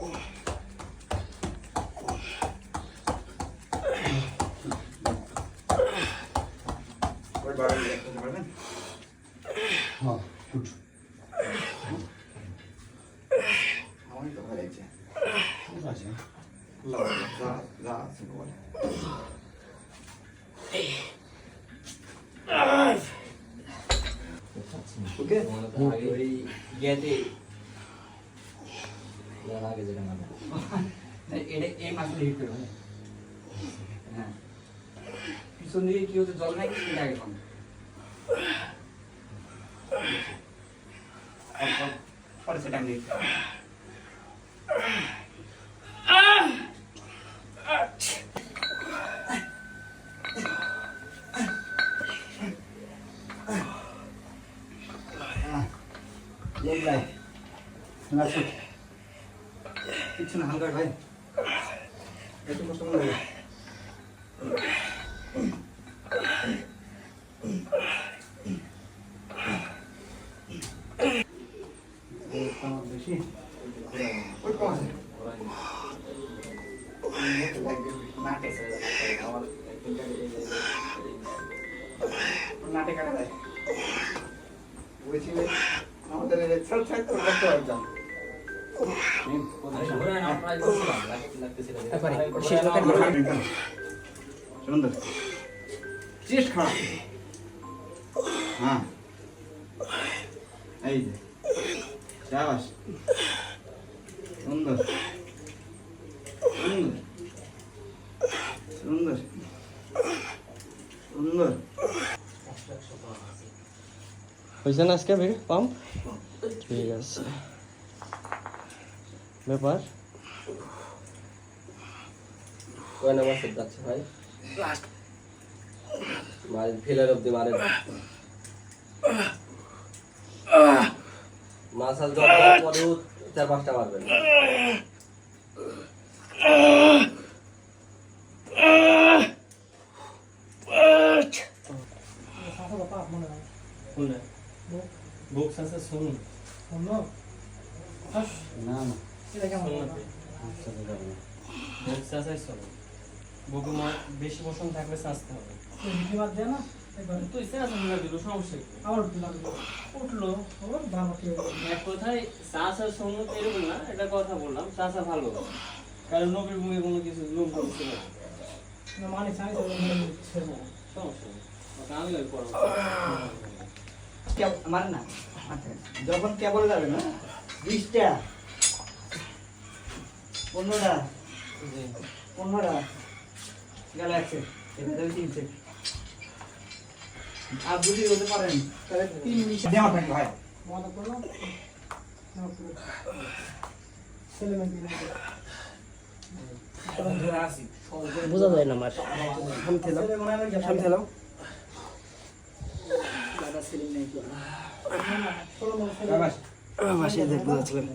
হ্যাঁ গুড আমারই তো ভালো লাগছে ঠিক আছে যা আছে বলে ওকে ওই গেতে আগে যেটা মানে এটা এই মাসে হিট করবে হ্যাঁ পিছন দিকে কি হচ্ছে জল নাই এটা আগে কম পরে সেটা আমি দেখতে কিছু না হালকা ভাই একটু কষ্ট করে লাগে বেশি ওই কম আছে নাটে কাটা যায় বলছি আমাদের ছোট ছোট করতে পারতাম সুন্দর চেস্ট খারাপ হ্যাঁ এই যে শাবাশ সুন্দর সুন্দর সুন্দর সুন্দর হয়েছে না আজকে ভিড় পাম্প ঠিক আছে ব্যাপার কয় নাম্বার সেট যাচ্ছে ভাই মার ফেলার অবধি মারে মাসাল জব পরে 4-5টা মারবেন বুক আছে শুনুন না না এটা কেমন বুক আছে শুনুন বুকে বেশি বসন থাকলে সাজতে হবে বাদ দেয় না তুই সাজ না দিল সমস্যা কি আমার উঠলো ওর ভালো কি এক কথায় সাজা শুনুন এরকম না এটা কথা বললাম সাজা ভালো কারণ নবীর মুখে কোনো কিছু লোক করছে না মানে চাই সমস্যা নেই আমি ওই করবো আমার না আচ্ছা যখন কেবল যাবে না 20টা 15টা 15টা গেল আছে এটা তো 3 সেট আর যদি হতে পারেন তাহলে 3 মিনিট দেওয়া থাকে ভাই মনে করলাম ছেলে মেয়ে বোঝা যায় না মার সামনে খেলাম দাদা সেলিম নেই বাসে দেখতে যাচ্ছিলাম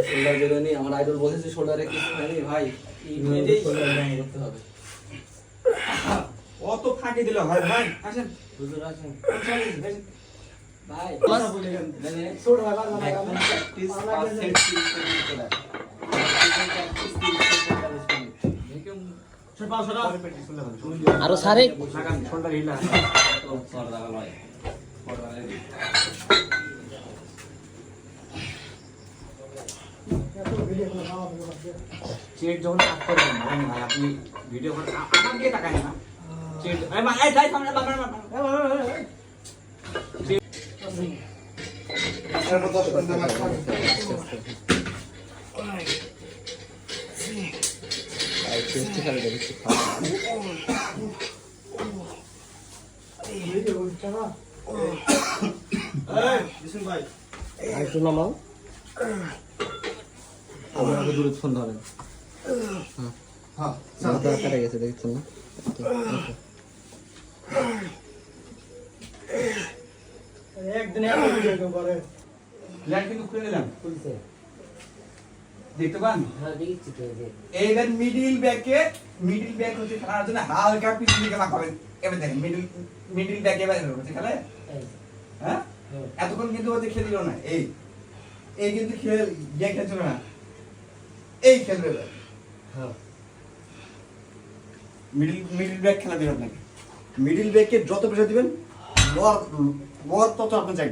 শোল্ডার বেরোনি আমার আইডল বলেছে শোল্ডারে কিছু হয়নি ভাই এটাই করতে হবে অত ফাঁকি দিল ভাই ভাই আসেন হুজুর আসেন ভাই কথা বলে গেলেন ছোট ভাই প্র্যাকটিস পারসেন্ট আরো সারে লাগান শোল্ডার হিলা চেট যখন কাজ করবেন ভাই ভাই আপনি ভিডিও করে আমার দিকে তাকায় না চেট এই ভাই এই যাই সামনে বাবা একটু নামাও আমাকে দূরে ফোন ধরেন হ্যাঁ মাথা কেটে গেছে দেখছেন না একদিন এত ভিডিও করে লাইট কিন্তু খুলে নিলাম দেখতে পান হ্যাঁ দেখছি তো যে এইবার মিডল ব্যাক হচ্ছে খেলার জন্য হালকা পিছন দিকে মাখাবেন এবার দেখেন মিডল ব্যাক এবার হচ্ছে খেলে হ্যাঁ এতক্ষণ কিন্তু ওদের খেলিল না, এই কিন্তু ইয়ে খেলছিল না, এই খেলবে এবার। মিডিল ব্যাক খেলা দিন আপনাকে, মিডিল ব্যাককে যত প্রেশার দিবেন লোয়ার তত আপনি চাইবে।